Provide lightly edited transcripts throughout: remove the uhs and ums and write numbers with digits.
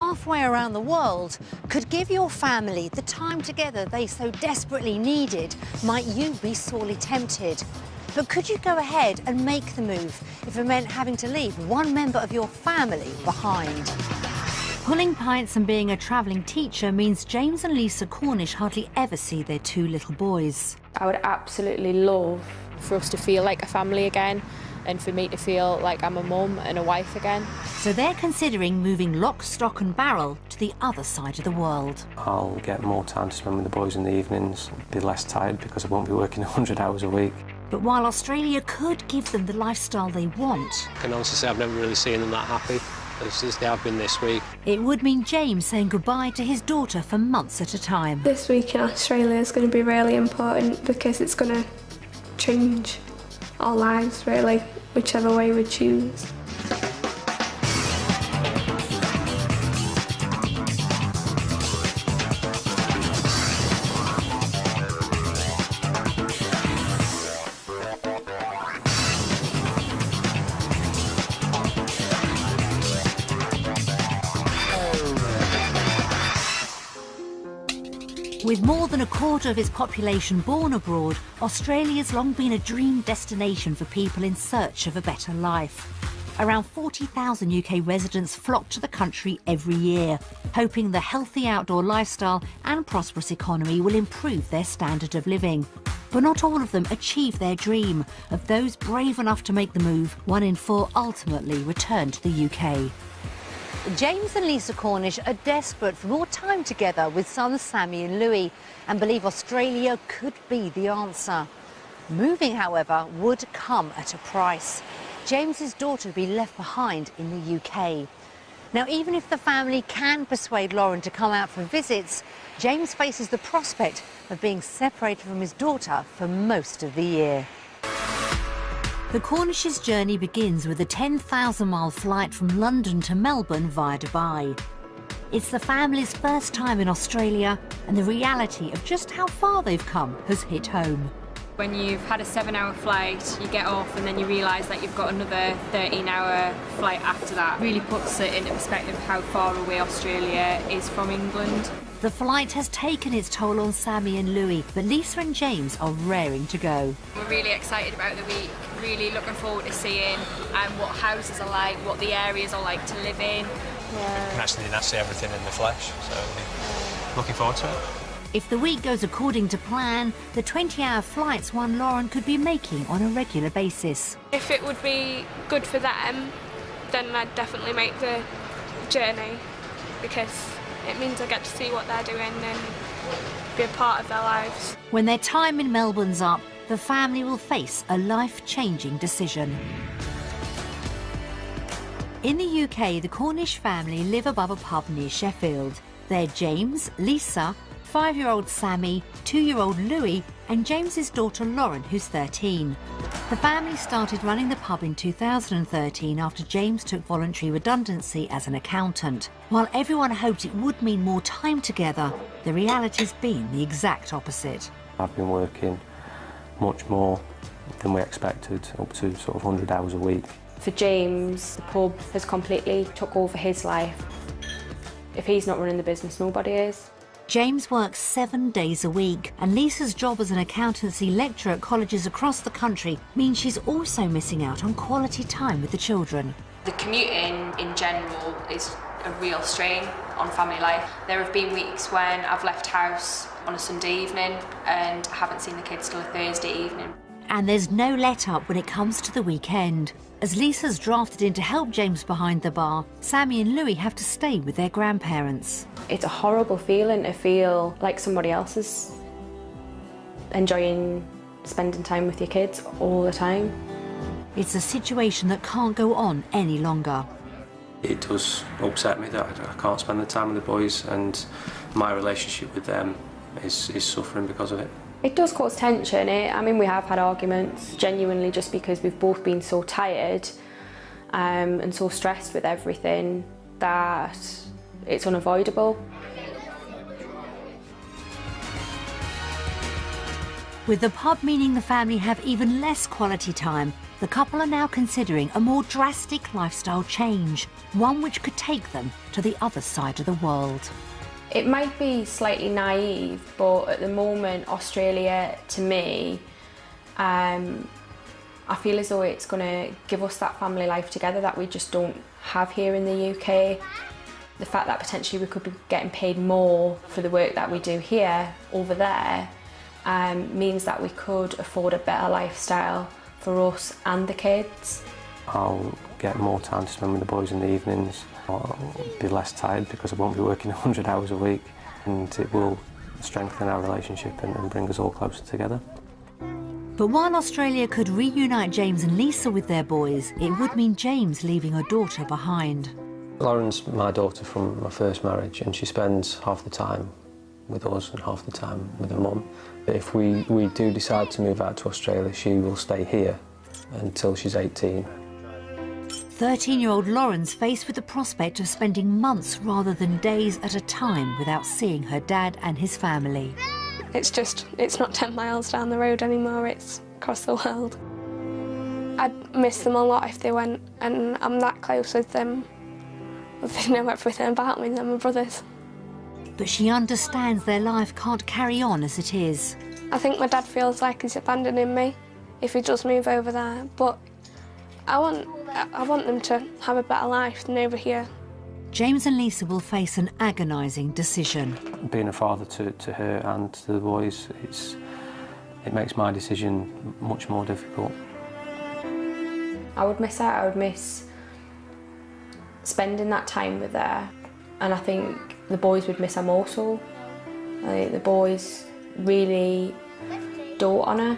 halfway around the world could give your family the time together they so desperately needed, might you be sorely tempted? But could you go ahead and make the move if it meant having to leave one member of your family behind? Pulling pints and being a travelling teacher means James and Lisa Cornish hardly ever see their two little boys. I would absolutely love for us to feel like a family again, and for me to feel like I'm a mum and a wife again. So they're considering moving lock, stock and barrel to the other side of the world. I'll get more time to spend with the boys in the evenings, be less tired because I won't be working 100 hours a week. But while Australia could give them the lifestyle they want, I can honestly say I've never really seen them that happy as they have been this week. It would mean James saying goodbye to his daughter for months at a time. This week in Australia is going to be really important because it's going to change our lives, really, whichever way we choose. With more than a quarter of its population born abroad, Australia's long been a dream destination for people in search of a better life. Around 40,000 UK residents flock to the country every year, hoping the healthy outdoor lifestyle and prosperous economy will improve their standard of living. But not all of them achieve their dream. Of those brave enough to make the move, 1 in 4 ultimately return to the UK. James and Lisa Cornish are desperate for more time together with sons Sammy and Louis and believe Australia could be the answer. Moving, however, would come at a price. James's daughter would be left behind in the UK. Now, even if the family can persuade Lauren to come out for visits, James faces the prospect of being separated from his daughter for most of the year. The Cornish's journey begins with a 10,000-mile flight from London to Melbourne via Dubai. It's the family's first time in Australia, and the reality of just how far they've come has hit home. When you've had a 7-hour flight, you get off and then you realise that you've got another 13-hour flight after that. Really puts it into perspective how far away Australia is from England. The flight has taken its toll on Sammy and Louis, but Lisa and James are raring to go. We're really excited about the week, really looking forward to seeing what houses are like, what the areas are like to live in. You can actually see everything in the flesh, so looking forward to it. If the week goes according to plan, the 20-hour flight's one Lauren could be making on a regular basis. If it would be good for them, then I'd definitely make the journey because it means I get to see what they're doing and be a part of their lives. When their time in Melbourne's up, the family will face a life-changing decision. In the UK, the Cornish family live above a pub near Sheffield. They're James, Lisa, 5-year-old Sammy, 2-year-old Louis and James's daughter Lauren, who's 13. The family started running the pub in 2013 after James took voluntary redundancy as an accountant. While everyone hoped it would mean more time together, the reality's been the exact opposite. I've been working much more than we expected, up to sort of 100 hours a week. For James, the pub has completely took over his life. If he's not running the business, nobody is. James works 7 days a week, and Lisa's job as an accountancy lecturer at colleges across the country means she's also missing out on quality time with the children. The commuting in general is a real strain on family life. There have been weeks when I've left house on a Sunday evening and haven't seen the kids till a Thursday evening. And there's no let-up when it comes to the weekend. As Lisa's drafted in to help James behind the bar, Sammy and Louis have to stay with their grandparents. It's a horrible feeling to feel like somebody else is enjoying spending time with your kids all the time. It's a situation that can't go on any longer. It does upset me that I can't spend the time with the boys, and my relationship with them is suffering because of it. It does cause tension. I mean, we have had arguments, genuinely just because we've both been so tired and so stressed with everything that it's unavoidable. With the pub meaning the family have even less quality time, the couple are now considering a more drastic lifestyle change, one which could take them to the other side of the world. It might be slightly naive, but at the moment, Australia, to me, I feel as though it's going to give us that family life together that we just don't have here in the UK. The fact that potentially we could be getting paid more for the work that we do here over there means that we could afford a better lifestyle for us and the kids. I'll get more time to spend with the boys in the evenings. I'll be less tired because I won't be working 100 hours a week, and it will strengthen our relationship and bring us all closer together. But while Australia could reunite James and Lisa with their boys, it would mean James leaving a daughter behind. Lauren's my daughter from my first marriage, and she spends half the time with us and half the time with her mum. If we do decide to move out to Australia, she will stay here until she's 18. 13-year-old Lauren's faced with the prospect of spending months rather than days at a time without seeing her dad and his family. It's not 10 miles down the road anymore, it's across the world. I'd miss them a lot if they went, and I'm that close with them. They know everything about me, they're my brothers. But she understands their life can't carry on as it is. I think my dad feels like he's abandoning me if he does move over there, but I want them to have a better life than over here. James and Lisa will face an agonising decision. Being a father to her and to the boys, it makes my decision much more difficult. I would miss out, I would miss spending that time with her, and I think the boys would miss her more so. I think the boys really dote on her.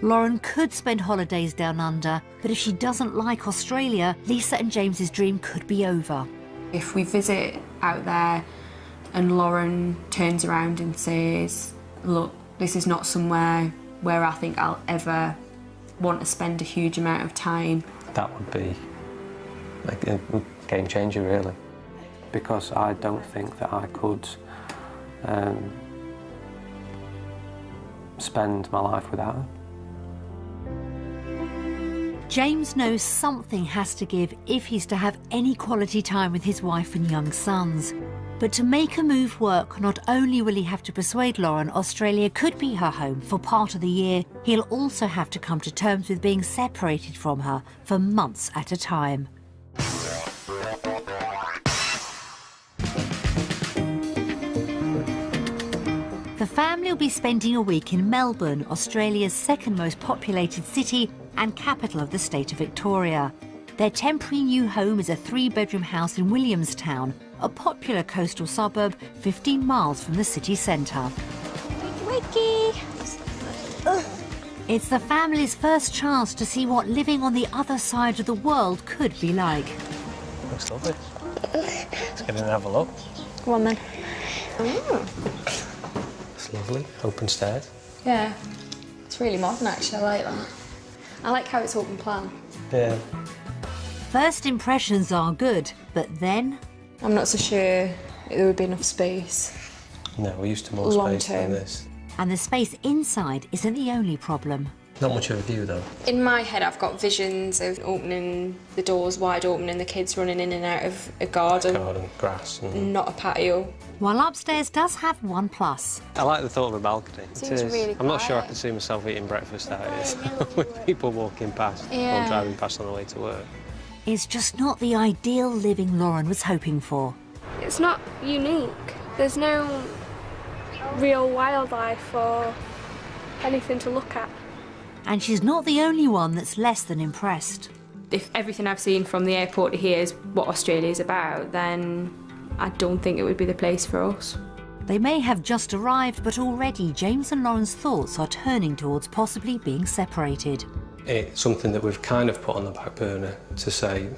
Lauren could spend holidays down under, but if she doesn't like Australia, Lisa and James's dream could be over. If we visit out there and Lauren turns around and says, look, this is not somewhere where I think I'll ever want to spend a huge amount of time. That would be like a game changer, really, because I don't think that I could spend my life without her. James knows something has to give if he's to have any quality time with his wife and young sons. But to make a move work, not only will he have to persuade Lauren Australia could be her home for part of the year, he'll also have to come to terms with being separated from her for months at a time. The family will be spending a week in Melbourne, Australia's second most populated city and capital of the state of Victoria. Their temporary new home is a 3-bedroom house in Williamstown, a popular coastal suburb 15 miles from the city centre. Wakey! It's the family's first chance to see what living on the other side of the world could be like. Looks lovely. Let's get in and have a look. Go on then. It's lovely, open stairs. Yeah, it's really modern actually, I like that. I like how it's open plan. Yeah. First impressions are good, but then... I'm not so sure there would be enough space. No, we're used to more space than this. And the space inside isn't the only problem. Not much of a view, though. In my head, I've got visions of opening the doors wide open and the kids running in and out of a garden. Garden, grass. And... Not a patio. While upstairs does have one plus. I like the thought of a balcony. Seems really I'm not sure I quiet. could see myself eating breakfast out here with people walking past Yeah. or driving past on the way to work. It's just not the ideal living Lauren was hoping for. It's not unique. There's no real wildlife or anything to look at. And she's not the only one that's less than impressed. If everything I've seen from the airport to here is what Australia's about, then I don't think it would be the place for us. They may have just arrived, but already James and Lauren's thoughts are turning towards possibly being separated. It's something that we've kind of put on the back burner to say,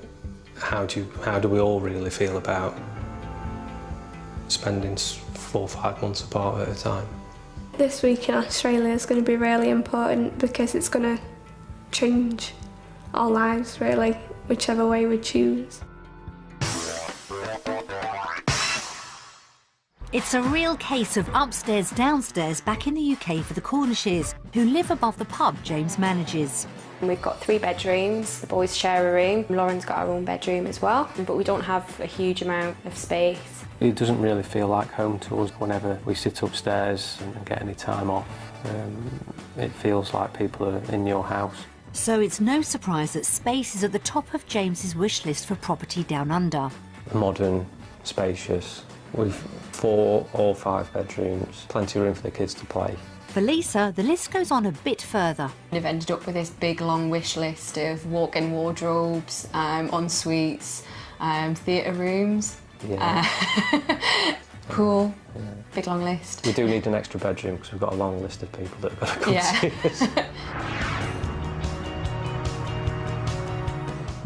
how do we all really feel about spending 4 or 5 months apart at a time? This week in Australia is going to be really important because it's going to change our lives, really, whichever way we choose. It's a real case of upstairs, downstairs back in the UK for the Cornishes, who live above the pub James manages. We've got 3 bedrooms, the boys share a room. Lauren's got her own bedroom as well, but we don't have a huge amount of space. It doesn't really feel like home to us whenever we sit upstairs and get any time off. It feels like people are in your house. So it's no surprise that space is at the top of James's wish list for property down under. Modern, spacious, with 4 or 5 bedrooms, plenty of room for the kids to play. For Lisa, the list goes on a bit further. I've ended up with this big long wish list of walk-in wardrobes, en-suites, theatre rooms, pool, big long list. We do need an extra bedroom because we've got a long list of people that have got to come see us.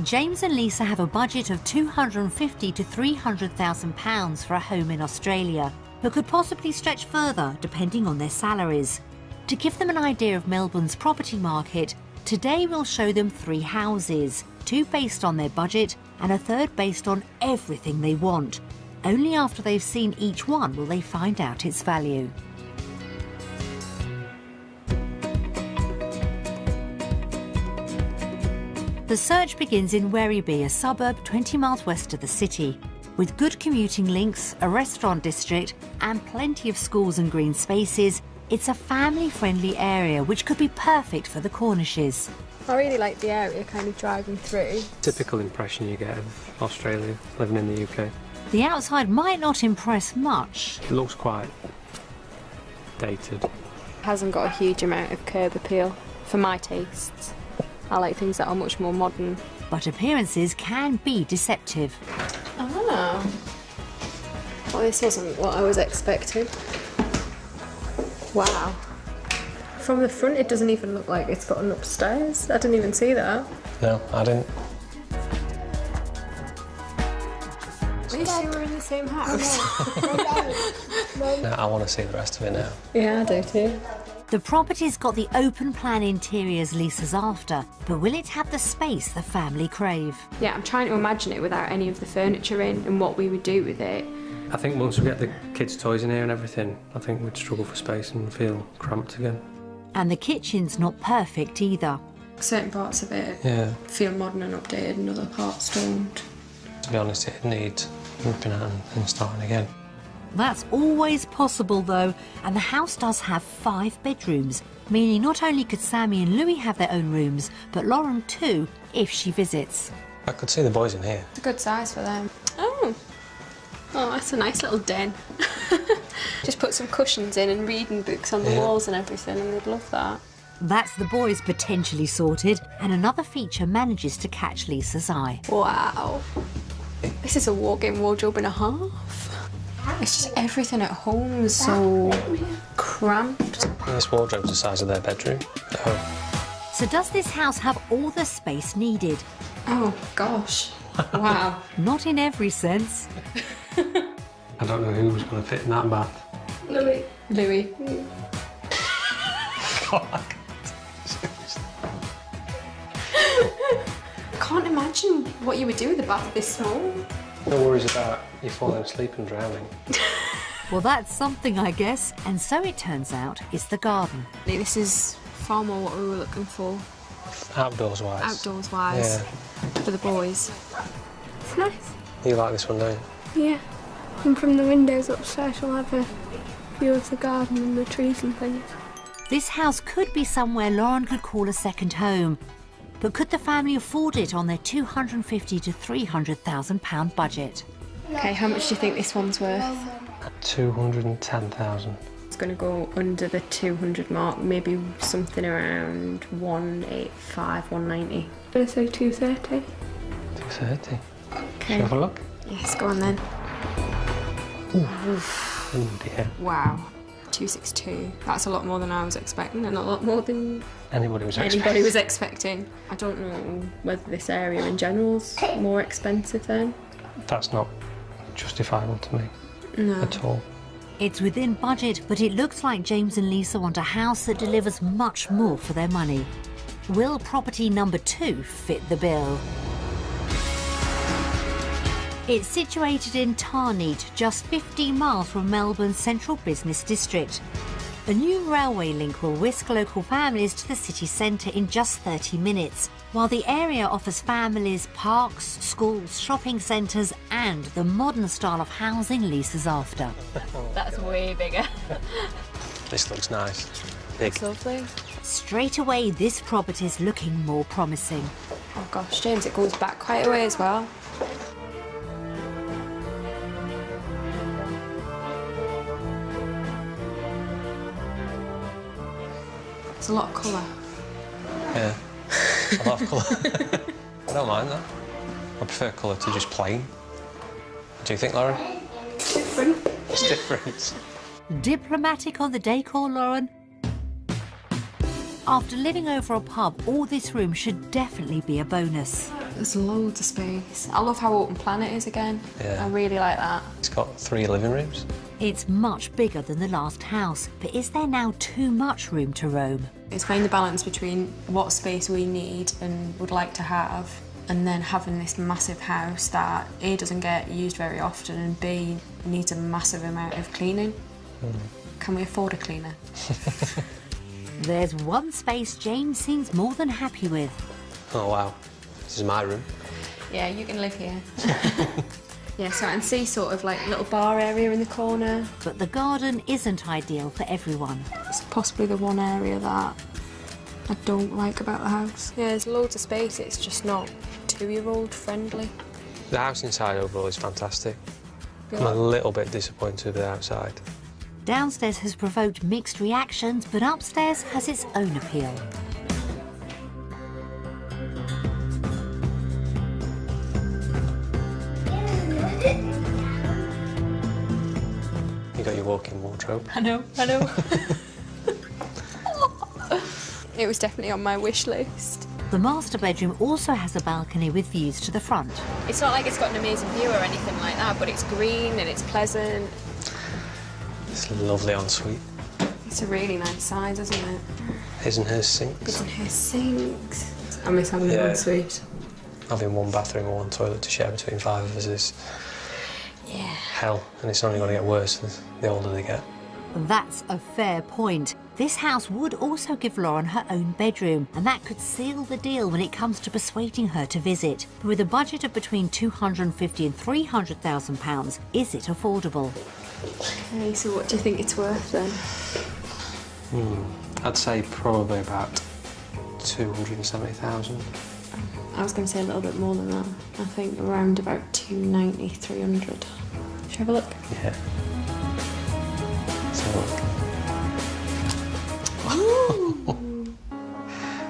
James and Lisa have a budget of £250,000 to £300,000 for a home in Australia, but could possibly stretch further depending on their salaries. To give them an idea of Melbourne's property market, today we'll show them 3 houses, 2 based on their budget and a 3rd based on everything they want. Only after they've seen each one will they find out its value. The search begins in Werribee, a suburb 20 miles west of the city. With good commuting links, a restaurant district and plenty of schools and green spaces, it's a family-friendly area which could be perfect for the Cornishes. I really like the area, kind of driving through. Typical impression you get of Australia, living in the UK. The outside might not impress much. It looks quite dated. Hasn't got a huge amount of curb appeal for my tastes. I like things that are much more modern. But appearances can be deceptive. Oh. Well, this wasn't what I was expecting. Wow. From the front, it doesn't even look like it's got an upstairs. I didn't even see that. No, I didn't. Are you sure we're in the same house? No, I want to see the rest of it now. Yeah, I do too. The property's got the open plan interiors Lisa's after, but will it have the space the family crave? Yeah, I'm trying to imagine it without any of the furniture in and what we would do with it. I think once we get the kids' toys in here and everything, I think we'd struggle for space and feel cramped again. And the kitchen's not perfect either. Certain parts of it feel modern and updated and other parts don't. To be honest, it needs ripping out and starting again. That's always possible though, and the house does have 5 bedrooms, meaning not only could Sammy and Louis have their own rooms, but Lauren too, if she visits. I could see the boys in here. It's a good size for them. Oh, that's a nice little den. Just put some cushions in and reading books on the walls and everything, and they'd love that. That's the boys potentially sorted, and another feature manages to catch Lisa's eye. Wow. This is a walk-in wardrobe and a half. It's just everything at home is so cramped. This wardrobe's the size of their bedroom at home. So does this house have all the space needed? Oh, gosh. Wow. Not in every sense. I don't know who was going to fit in that bath. Louis. God. I can't imagine what you would do with a bath this small. No worries about you falling asleep and drowning. Well, that's something, I guess. And so it turns out it's the garden. This is far more what we were looking for. Outdoors-wise. Outdoors-wise. Yeah. For the boys. It's nice. You like this one, don't you? Yeah. And from the windows upstairs, you'll have a view of the garden and the trees and things. This house could be somewhere Lauren could call a second home. But could the family afford it on their £250,000 to £300,000 budget? Okay, how much do you think this one's worth? 210,000. It's going to go under the 200 mark, maybe something around 185, 190. I'm going to say 230. 230. Okay. Should we have a look? Yes, go on then. Oh dear. Wow. 262. That's a lot more than I was expecting, and a lot more than Anybody was expecting. I don't know whether this area in general's more expensive then. That's not justifiable to me at all. It's within budget, but it looks like James and Lisa want a house that delivers much more for their money. Will property number 2 fit the bill? It's situated in Tarneet, just 15 miles from Melbourne's central business district. A new railway link will whisk local families to the city centre in just 30 minutes, while the area offers families parks, schools, shopping centres and the modern style of housing Lisa's after. That's way bigger. This looks nice. Big. It's lovely. Straight away, this property's looking more promising. Oh gosh, James, it goes back quite a way as well. It's a lot of colour. Yeah, a lot of colour. I don't mind that. I prefer colour to just plain. What do you think, Lauren? Different. It's different. Diplomatic on the decor, Lauren? After living over a pub, all this room should definitely be a bonus. There's loads of space. I love how open plan it is again. Yeah. I really like that. It's got 3 living rooms. It's much bigger than the last house, but is there now too much room to roam? It's finding the balance between what space we need and would like to have, and then having this massive house that A, doesn't get used very often, and B, needs a massive amount of cleaning. Can we afford a cleaner? There's one space James seems more than happy with. Oh, wow. This is my room. Yeah, you can live here. Yeah, so I can see sort of like little bar area in the corner. But the garden isn't ideal for everyone. It's possibly the one area that I don't like about the house. Yeah, there's loads of space, it's just not 2-year-old friendly. The house inside overall is fantastic. I'm a little bit disappointed with the outside. Downstairs has provoked mixed reactions, but upstairs has its own appeal. You got your walk-in wardrobe. I know. It was definitely on my wish list. The master bedroom also has a balcony with views to the front. It's not like it's got an amazing view or anything like that, but it's green and it's pleasant. It's a lovely ensuite. It's a really nice size, isn't it? His and hers sinks. It's in her sinks. I miss having an ensuite. Having one bathroom or one toilet to share between 5 of us is hell, and it's only going to get worse the older they get. That's a fair point. This house would also give Lauren her own bedroom, and that could seal the deal when it comes to persuading her to visit. But with a budget of between £250,000 and £300,000, is it affordable? Okay, so what do you think it's worth then? I'd say probably about 270,000. I was going to say a little bit more than that. I think around about 290, 300. Should we have a look? Yeah. Let's have a look.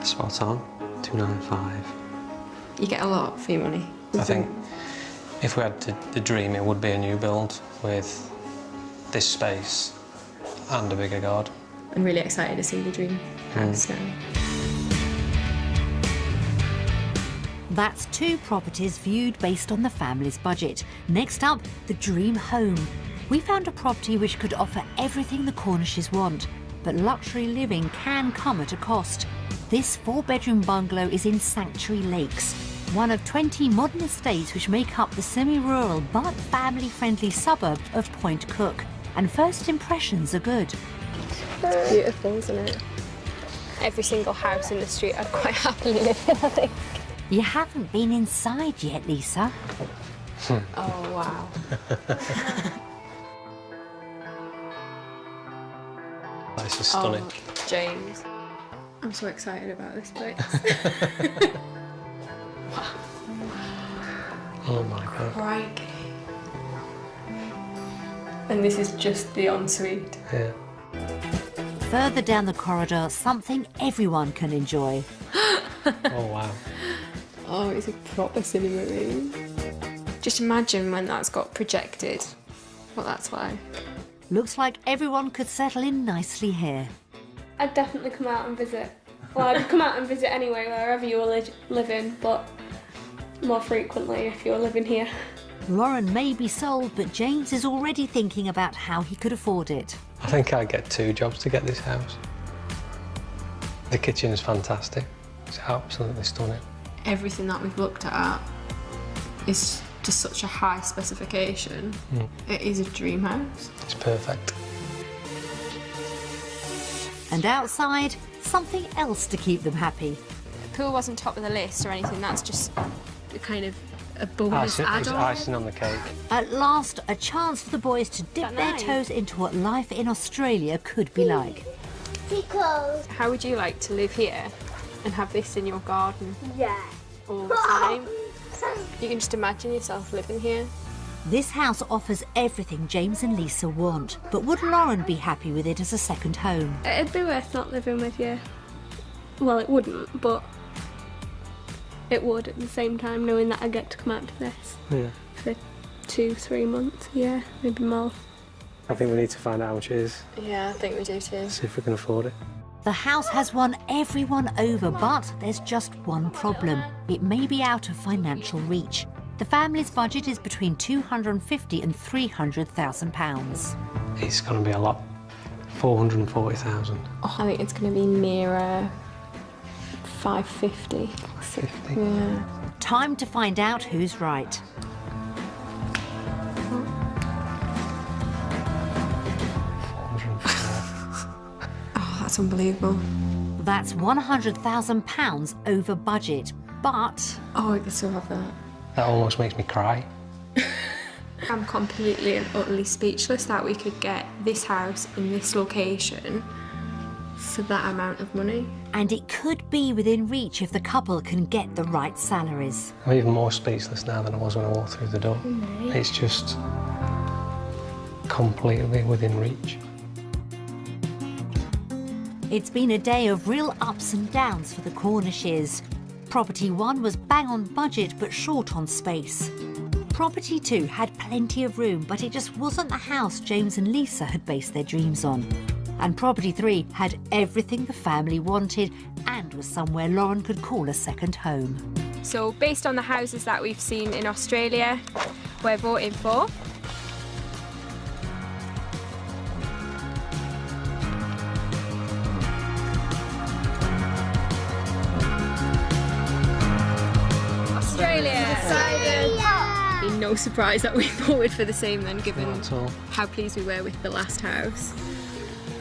Spot on, 295. You get a lot for your money. I think if we had the dream, it would be a new build with this space and a bigger garden. I'm really excited to see the dream house now. That's 2 properties viewed based on the family's budget. Next up, the dream home. We found a property which could offer everything the Cornishes want, but luxury living can come at a cost. This 4-bedroom bungalow is in Sanctuary Lakes, one of 20 modern estates which make up the semi-rural but family-friendly suburb of Point Cook. And first impressions are good. It's beautiful, isn't it? Every single house in the street I'd quite happily live in, I think. You haven't been inside yet, Lisa. Oh, wow. This is stunning. Oh, James. I'm so excited about this place. Oh my God. Crikey. And this is just the ensuite. Yeah. Further down the corridor, something everyone can enjoy. Oh wow. Oh, it's a proper cinema room. Just imagine when that's got projected, what that's like. Looks like everyone could settle in nicely here. I'd definitely come out and visit. Well, I'd come out and visit anyway, wherever you were living, but more frequently if you're living here. Lauren may be sold, but James is already thinking about how he could afford it. I think I'd get 2 jobs to get this house. The kitchen is fantastic. It's absolutely stunning. Everything that we've looked at is to such a high specification. It is a dream house. It's perfect. And outside, something else to keep them happy. The pool wasn't top of the list or anything, that's just a kind of a bonus It's add-on. icing on the cake. At last, a chance for the boys to dip their nice? toes into what life in Australia could be like. How would you like to live here and have this in your garden Yeah. all the time? You can just imagine yourself living here. This house offers everything James and Lisa want, but would Lauren be happy with it as a second home? It'd be worth not living with you. Well, it wouldn't, but it would at the same time, knowing that I get to come out to this Yeah. for 2-3 months, yeah, maybe more. I think we need to find out how much it is, Yeah, I think we do too. see if we can afford it. The house has won everyone over, but there's just one problem. It may be out of financial reach. The family's budget is between £250,000 and £300,000. It's going to be a lot. 440,000. Oh, I think it's going to be nearer 550. 50. Yeah. Time to find out who's right. Oh, that's unbelievable. That's £100,000 over budget, but Oh, I could still have that. That almost makes me cry. I'm completely and utterly speechless that we could get this house in this location for that amount of money. and it could be within reach if the couple can get the right salaries. I'm even more speechless now than I was when I walked through the door. It's just completely within reach. It's been a day of real ups and downs for the Cornishes. Property 1 was bang on budget but short on space. Property 2 had plenty of room, but it just wasn't the house James and Lisa had based their dreams on. And Property 3 had everything the family wanted and was somewhere Lauren could call a second home. So based on the houses that we've seen in Australia, we're voting for Australia. Be no surprise that we voted for the same then, given Not at all. how pleased we were with the last house.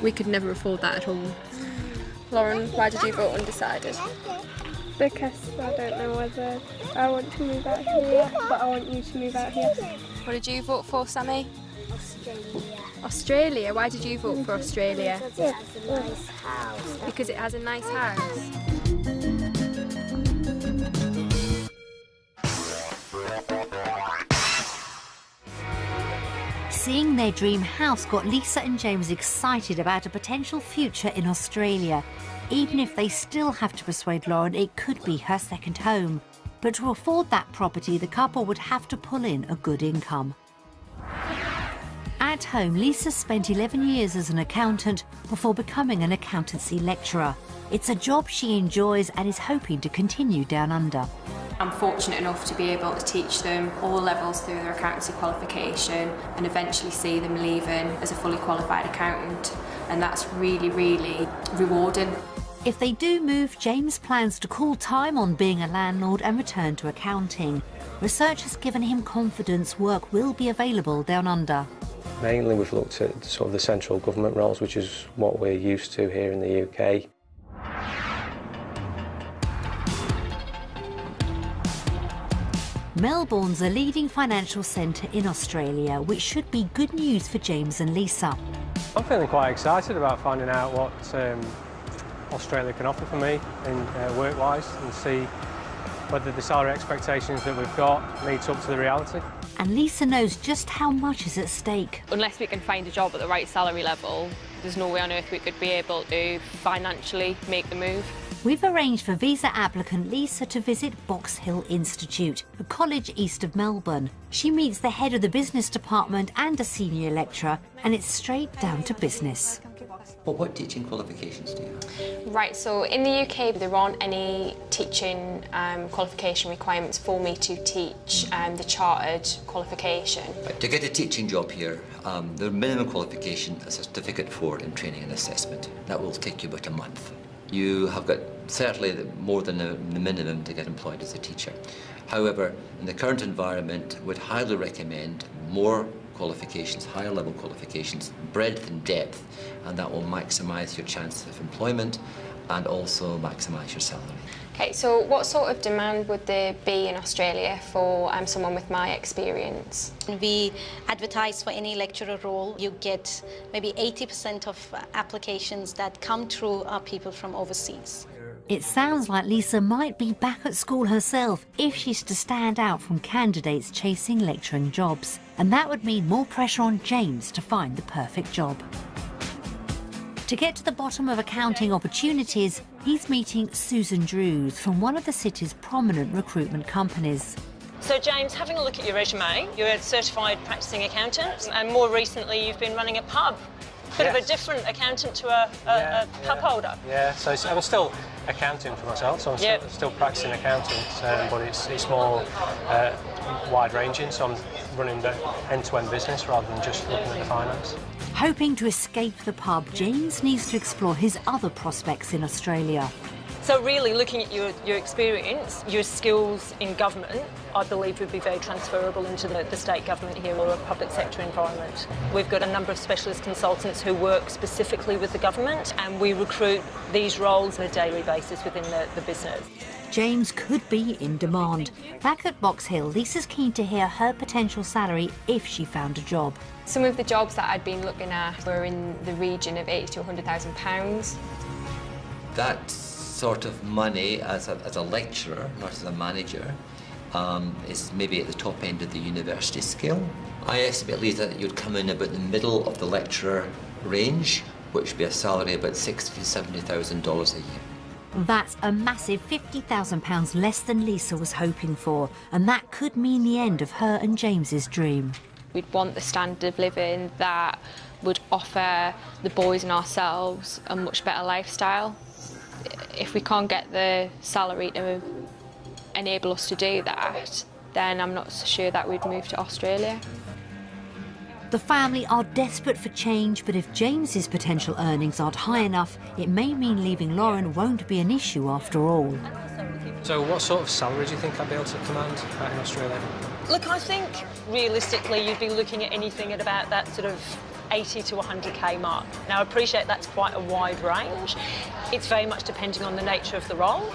We could never afford that at home. Lauren, why did you vote undecided? Because I don't know whether I want to move out here, but I want you to move out here. What did you vote for, Sammy? Australia. Australia. Why did you vote for Australia? Because it has a nice house. Because it has a nice house. Seeing their dream house got Lisa and James excited about a potential future in Australia. Even if they still have to persuade Lauren it could be her second home. But to afford that property, the couple would have to pull in a good income. At home, Lisa spent 11 years as an accountant before becoming an accountancy lecturer. It's a job she enjoys and is hoping to continue down under. I'm fortunate enough to be able to teach them all levels through their accountancy qualification and eventually see them leaving as a fully qualified accountant, and that's really, really rewarding. If they do move, James plans to call time on being a landlord and return to accounting. Research has given him confidence work will be available down under. Mainly we've looked at sort of the central government roles, which is what we're used to here in the UK. Melbourne's a leading financial centre in Australia, which should be good news for James and Lisa. I'm feeling quite excited about finding out what Australia can offer for me in work-wise, and see whether the salary expectations that we've got meets up to the reality. And Lisa knows just how much is at stake. Unless we can find a job at the right salary level, there's no way on earth we could be able to financially make the move. We've arranged for visa applicant Lisa to visit Box Hill Institute, a college east of Melbourne. She meets the head of the business department and a senior lecturer, and it's straight down to business. Well, what teaching qualifications do you have? Right, so in the UK there aren't any teaching qualification requirements for me to teach the chartered qualification. Right, to get a teaching job here, the minimum qualification is a certificate for in training and assessment. That will take you about a month. You have got certainly more than the minimum to get employed as a teacher. However, in the current environment, would highly recommend more qualifications, higher level qualifications, breadth and depth, and that will maximise your chances of employment and also maximise your salary. Okay, so what sort of demand would there be in Australia for someone with my experience? We advertise for any lecturer role. You get maybe 80% of applications that come through are people from overseas. It sounds like Lisa might be back at school herself if she's to stand out from candidates chasing lecturing jobs. And that would mean more pressure on James to find the perfect job. To get to the bottom of accounting opportunities, he's meeting Susan Drews from one of the city's prominent recruitment companies. So James, having a look at your resume, you're a certified practicing accountant and more recently you've been running a pub. Bit of a different accountant to a pub holder. Yeah, so I'm still accounting for myself, so I'm still practicing accounting, but it's more wide-ranging, so I'm running the end-to-end business rather than just looking at the finance. Hoping to escape the pub, James needs to explore his other prospects in Australia. So really, looking at your experience, your skills in government, I believe would be very transferable into the state government here or a public sector environment. We've got a number of specialist consultants who work specifically with the government, and we recruit these roles on a daily basis within the business. James could be in demand. Back at Box Hill, Lisa's keen to hear her potential salary if she found a job. Some of the jobs that I'd been looking at were in the region of £80,000 to £100,000. That sort of money as a lecturer, not as a manager, is maybe at the top end of the university scale. I estimate, Lisa, that you'd come in about the middle of the lecturer range, which would be a salary about $60,000 to $70,000 a year. That's a massive £50,000 less than Lisa was hoping for, and that could mean the end of her and James's dream. We'd want the standard of living that would offer the boys and ourselves a much better lifestyle. If we can't get the salary to enable us to do that, then I'm not so sure that we'd move to Australia. The family are desperate for change, but if James's potential earnings aren't high enough, it may mean leaving Lauren won't be an issue after all. So what sort of salary do you think I'd be able to command out in Australia? Look, I think realistically you'd be looking at anything at about that sort of 80 to 100k mark. Now I appreciate that's quite a wide range. It's very much depending on the nature of the role.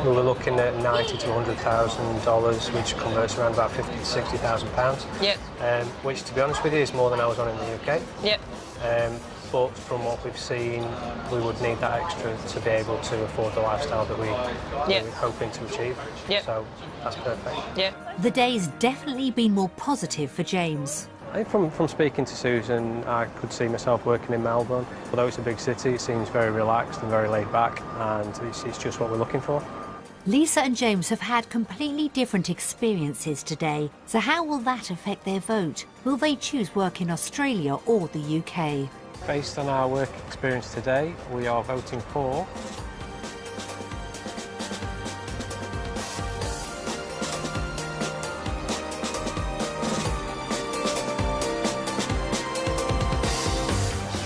We were looking at $90,000 to $100,000, which converts around about £50,000 to £60,000. Yep. Which, to be honest with you, is more than I was on in the UK. Yep. But from what we've seen, we would need that extra to be able to afford the lifestyle that we're hoping to achieve. Yep. So that's perfect. Yep. The day's definitely been more positive for James. I think from speaking to Susan, I could see myself working in Melbourne. Although it's a big city, it seems very relaxed and very laid back, and it's just what we're looking for. Lisa and James have had completely different experiences today, so how will that affect their vote? Will they choose work in Australia or the UK? Based on our work experience today, we are voting for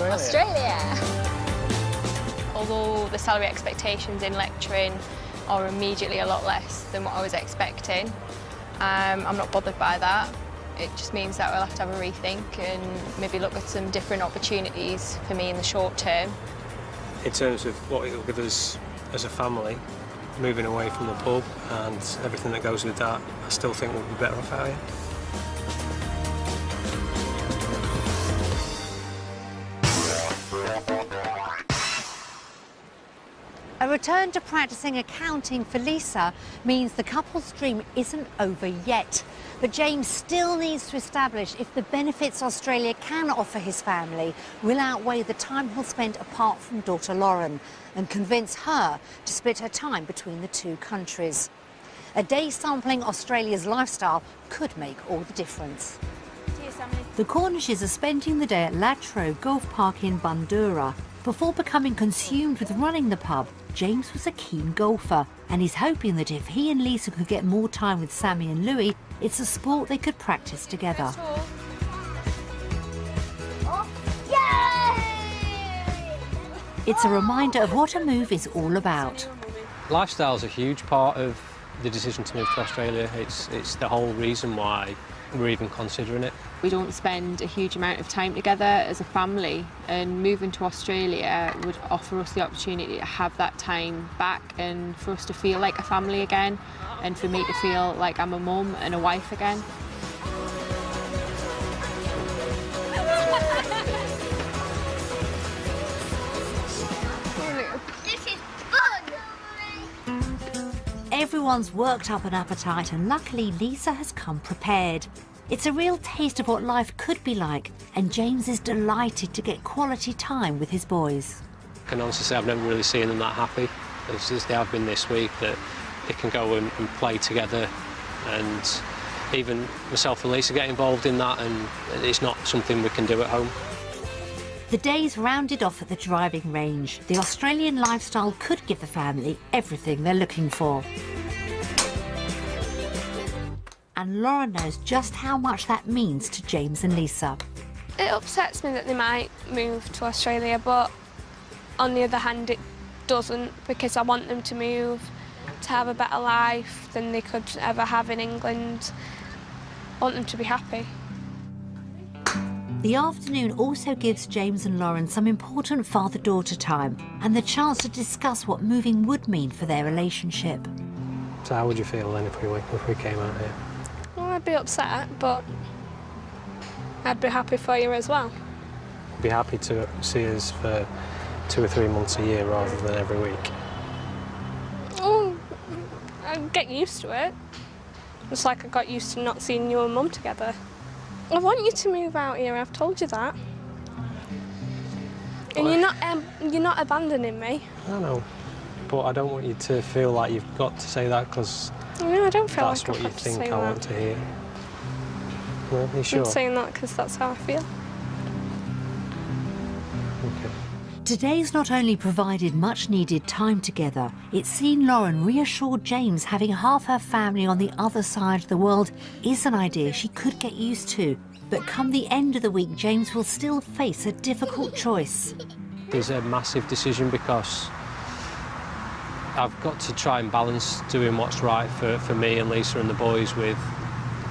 Australia. Although the salary expectations in lecturing are immediately a lot less than what I was expecting, I'm not bothered by that. It just means that we'll have to have a rethink and maybe look at some different opportunities for me in the short term. in terms of what it'll give us as a family, moving away from the pub and everything that goes with that, I still think we'll be better off out here. A return to practicing accounting for Lisa means the couple's dream isn't over yet. But James still needs to establish if the benefits Australia can offer his family will outweigh the time he'll spend apart from daughter Lauren, and convince her to split her time between the two countries. A day sampling Australia's lifestyle could make all the difference. The Cornishes are spending the day at Latrobe Golf Park in Bundoora. Before becoming consumed with running the pub, James was a keen golfer, and he's hoping that if he and Lisa could get more time with Sammy and Louis, it's a sport they could practice together. It's a reminder of what a move is all about. Lifestyle's a huge part of the decision to move to Australia. It's the whole reason why we're even considering it. We don't spend a huge amount of time together as a family, and moving to Australia would offer us the opportunity to have that time back and for us to feel like a family again, and for me to feel like I'm a mum and a wife again. Everyone's worked up an appetite, and luckily Lisa has come prepared. It's a real taste of what life could be like, and James is delighted to get quality time with his boys. I can honestly say I've never really seen them that happy as they have been this week, that they can go and play together, and even myself and Lisa get involved in that, and it's not something we can do at home. The day's rounded off at the driving range. The Australian lifestyle could give the family everything they're looking for. And Lauren knows just how much that means to James and Lisa. It upsets me that they might move to Australia, but on the other hand it doesn't, because I want them to move to have a better life than they could ever have in England. I want them to be happy. The afternoon also gives James and Lauren some important father-daughter time and the chance to discuss what moving would mean for their relationship. So how would you feel then if we came out here? Well, I'd be upset, but I'd be happy for you as well. I'd be happy to see us for 2 or 3 months a year rather than every week. Oh, I'd get used to it. It's like I got used to not seeing you and Mum together. I want you to move out here, I've told you that. And you're not abandoning me. I know, but I don't want you to feel like you've got to say that, because no, I don't feel that's like what you think I want to hear. No, are you sure? I'm saying that because that's how I feel. Okay. Today's not only provided much-needed time together, it's seen Lauren reassure James having half her family on the other side of the world is an idea she could get used to. But come the end of the week, James will still face a difficult choice. It's a massive decision, because I've got to try and balance doing what's right for me and Lisa and the boys with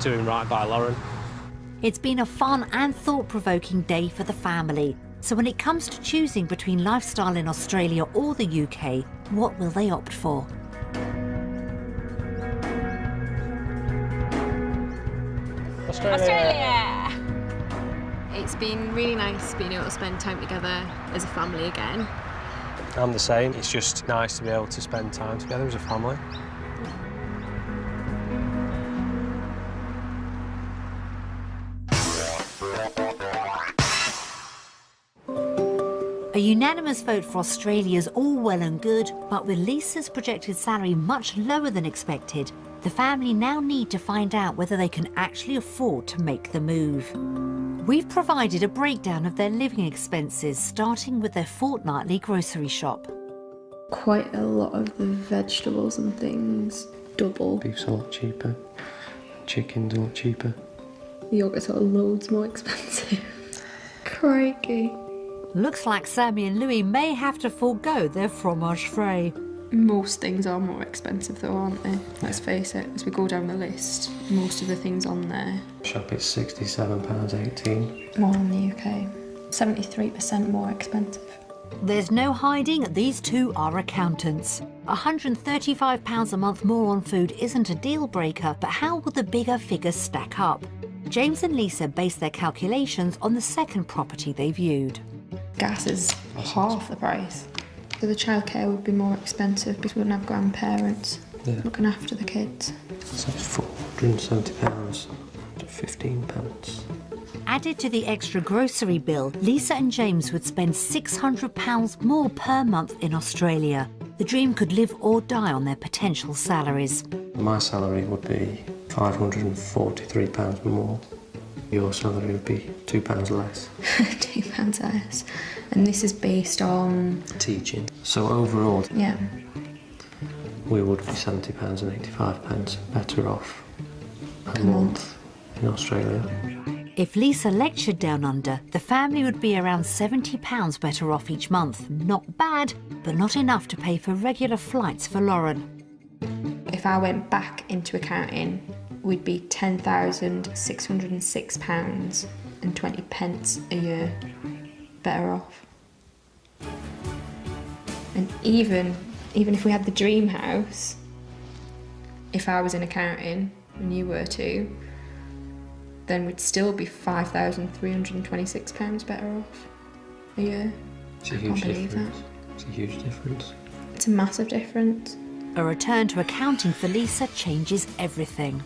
doing right by Lauren. It's been a fun and thought-provoking day for the family. So when it comes to choosing between lifestyle in Australia or the UK, what will they opt for? Australia! It's been really nice being able to spend time together as a family again. I'm the same. It's just nice to be able to spend time together as a family. A unanimous vote for Australia's all well and good, but with Lisa's projected salary much lower than expected, the family now need to find out whether they can actually afford to make the move. We've provided a breakdown of their living expenses, starting with their fortnightly grocery shop. Quite a lot of the vegetables and things double. Beef's a lot cheaper, chicken's a lot cheaper. Yogurts are loads more expensive. Crikey. Looks like Sammy and Louis may have to forego their fromage frais. Most things are more expensive though, aren't they? Let's face it, as we go down the list, most of the things on there. Shop is £67.18. More in the UK. 73% more expensive. There's no hiding, these two are accountants. £135 a month more on food isn't a deal breaker, but how will the bigger figures stack up? James and Lisa base their calculations on the second property they viewed. Gas is half the price. So the childcare would be more expensive because we wouldn't have grandparents looking after the kids. So it's £470 to £15. Added to the extra grocery bill, Lisa and James would spend £600 more per month in Australia. The dream could live or die on their potential salaries. My salary would be £543 more. Your salary would be £2 less. £2 less. And this is based on... teaching. So overall, yeah, we would be £70.85 better off a month in Australia. If Lisa lectured down under, the family would be around £70 better off each month. Not bad, but not enough to pay for regular flights for Lauren. If I went back into accounting, we'd be £10,606.20 a year better off. And even if we had the dream house, if I was in accounting and you were too, then we'd still be £5,326 better off a year. It's a huge difference. It's a huge difference. It's a massive difference. A return to accounting for Lisa changes everything.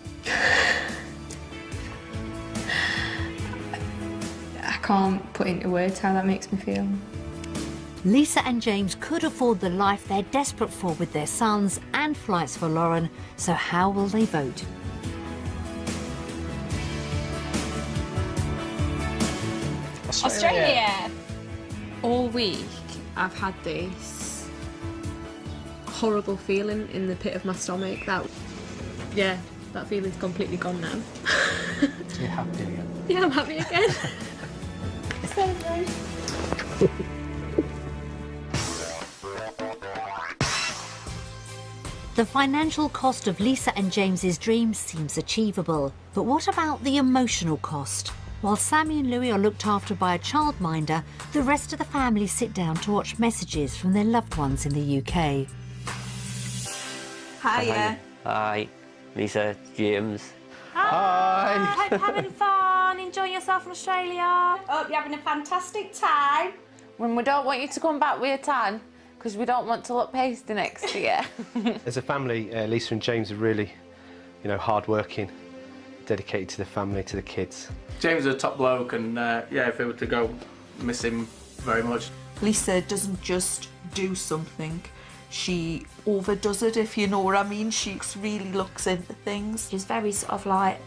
I can't put into words how that makes me feel. Lisa and James could afford the life they're desperate for with their sons and flights for Lauren, so how will they vote? Australia! All week I've had this horrible feeling in the pit of my stomach that feeling's completely gone now. So you're happy again? Yeah, I'm happy again. Celebrate. The financial cost of Lisa and James's dream seems achievable, but what about the emotional cost? While Sammy and Louis are looked after by a childminder, the rest of the family sit down to watch messages from their loved ones in the UK. Hiya. Hi, Lisa, James. Hi. Hope you're having fun, enjoying yourself in Australia. Hope you're having a fantastic time. When we don't want you to come back with a tan, because we don't want to look pasty next year. As a family, Lisa and James are really, hard-working, dedicated to the family, to the kids. James is a top bloke, and if we were to go, miss him very much. Lisa doesn't just do something, she overdoes it, if you know what I mean. She really looks into things. She's very sort of like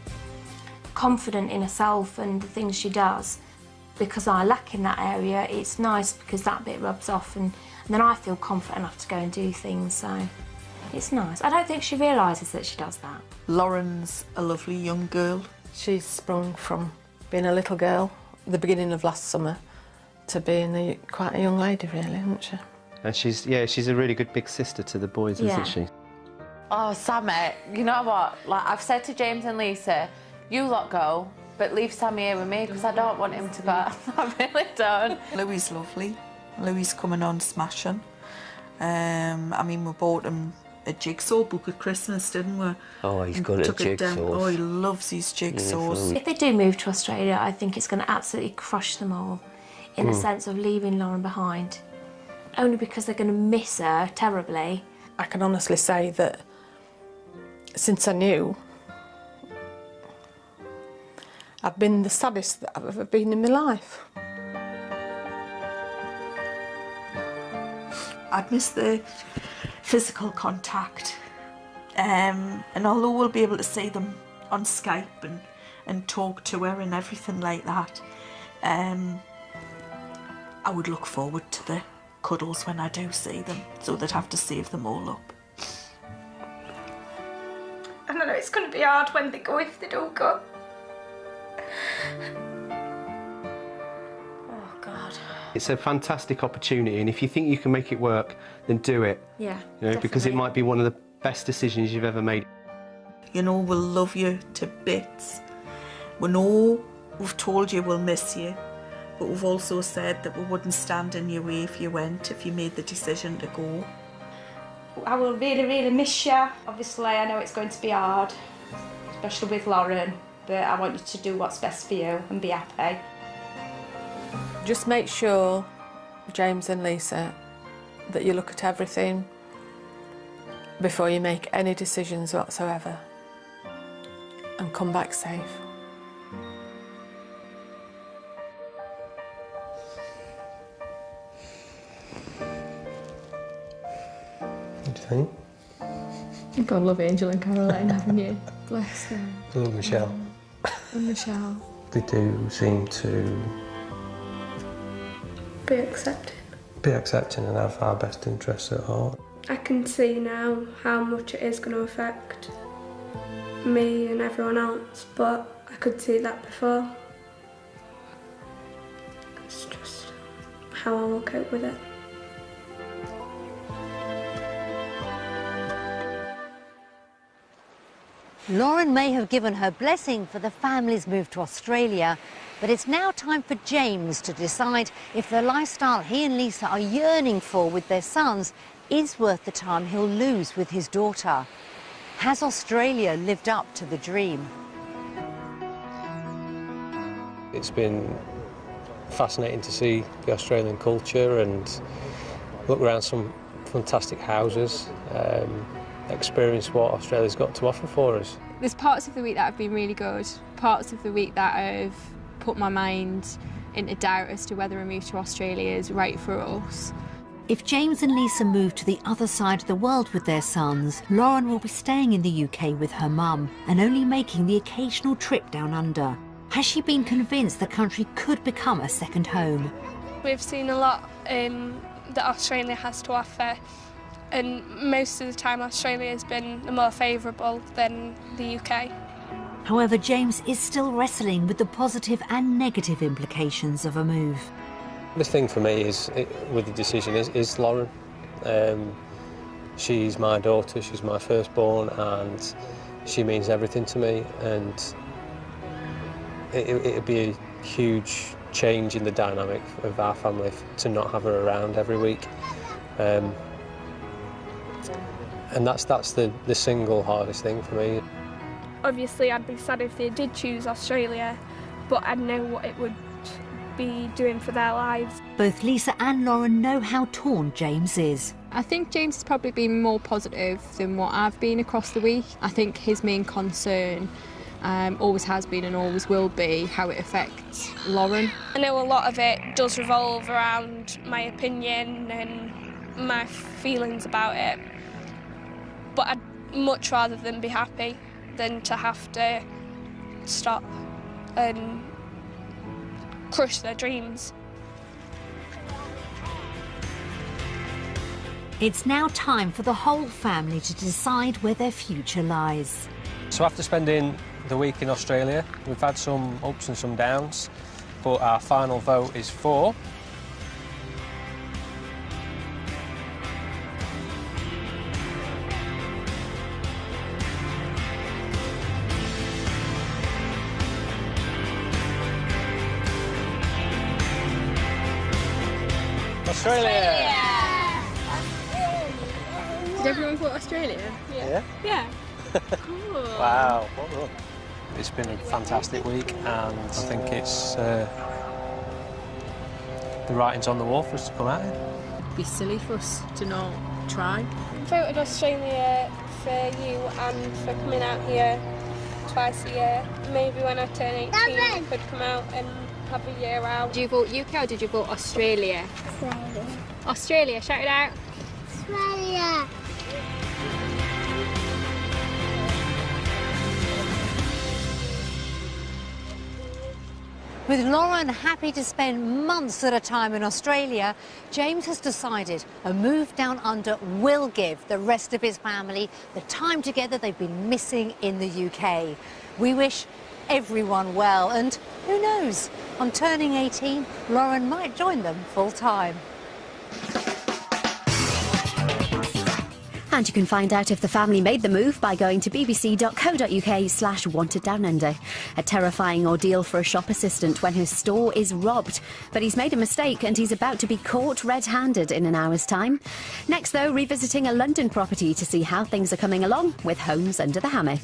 confident in herself and the things she does. Because I lack in that area, it's nice because that bit rubs off, and then I feel confident enough to go and do things, so it's nice. I don't think she realises that she does that. Lauren's a lovely young girl. She's sprung from being a little girl at the beginning of last summer to being quite a young lady, really, isn't she? And she's a really good big sister to the boys, isn't she? Oh, Sammy, you know what? Like I've said to James and Lisa, you lot go, but leave Sammy here with me because I don't want him to go. I really don't. Louis is lovely. Louis is coming on smashing. We bought him a jigsaw book at Christmas, didn't we? Oh, he's good at jigsaws. Oh, he loves his jigsaws. If they do move to Australia, I think it's going to absolutely crush them all in the sense of leaving Lauren behind. Only because they're going to miss her terribly. I can honestly say that since I knew, I've been the saddest that I've ever been in my life. I'd miss the physical contact. And although we'll be able to see them on Skype and talk to her and everything like that, I would look forward to the cuddles when I do see them, so they'd have to save them all up. I know it's going to be hard when they go if they don't go. Oh, God. It's a fantastic opportunity, and if you think you can make it work, then do it. Yeah, because it might be one of the best decisions you've ever made. We'll love you to bits. We know we've told you we'll miss you, but we've also said that we wouldn't stand in your way if you made the decision to go. I will really, really miss you. Obviously, I know it's going to be hard, especially with Lauren, but I want you to do what's best for you and be happy. Just make sure, James and Lisa, that you look at everything before you make any decisions whatsoever, and come back safe. What do you think? You've got to love Angel and Caroline, haven't you? Bless them. I love Michelle. And Michelle. They do seem to Be accepted. be accepting and have our best interests at heart. I can see now how much it is going to affect me and everyone else, but I could see that before. It's just how I will cope with it. Lauren may have given her blessing for the family's move to Australia, but it's now time for James to decide if the lifestyle he and Lisa are yearning for with their sons is worth the time he'll lose with his daughter. Has Australia lived up to the dream? It's been fascinating to see the Australian culture and look around some fantastic houses, experience what Australia's got to offer for us. There's parts of the week that have been really good, parts of the week that have put my mind into doubt as to whether a move to Australia is right for us. If James and Lisa move to the other side of the world with their sons, Lauren will be staying in the UK with her mum and only making the occasional trip down under. Has she been convinced the country could become a second home? We've seen a lot that Australia has to offer, and most of the time Australia has been more favourable than the UK. However, James is still wrestling with the positive and negative implications of a move. The thing for me with the decision is Lauren. She's my daughter, she's my firstborn, and she means everything to me, and it'd be a huge change in the dynamic of our family to not have her around every week. And that's the single hardest thing for me. Obviously I'd be sad if they did choose Australia, but I'd know what it would be doing for their lives. Both Lisa and Lauren know how torn James is. I think James has probably been more positive than what I've been across the week. I think his main concern always has been and always will be how it affects Lauren. I know a lot of it does revolve around my opinion and my feelings about it, but I'd much rather them be happy than to have to stop and crush their dreams. It's now time for the whole family to decide where their future lies. So after spending the week in Australia, we've had some ups and some downs, but our final vote is for Australia! Did everyone vote Australia? Yeah. Yeah. Cool. Wow. Well done. It's been a fantastic week, and I think it's the writing's on the wall for us to come out here. It'd be silly for us to not try. I voted Australia for you and for coming out here twice a year. Maybe when I turn 18 I could come out and have a year out. Did you vote UK or did you vote Australia? Australia. Australia, shout it out. Australia. With Lauren happy to spend months at a time in Australia, James has decided a move down under will give the rest of his family the time together they've been missing in the UK. We wish everyone well, and who knows, on turning 18, Lauren might join them full time. And you can find out if the family made the move by going to bbc.co.uk/wanteddownunder. A terrifying ordeal for a shop assistant when his store is robbed. But he's made a mistake and he's about to be caught red-handed in an hour's time. Next, though, revisiting a London property to see how things are coming along with Homes Under the Hammer.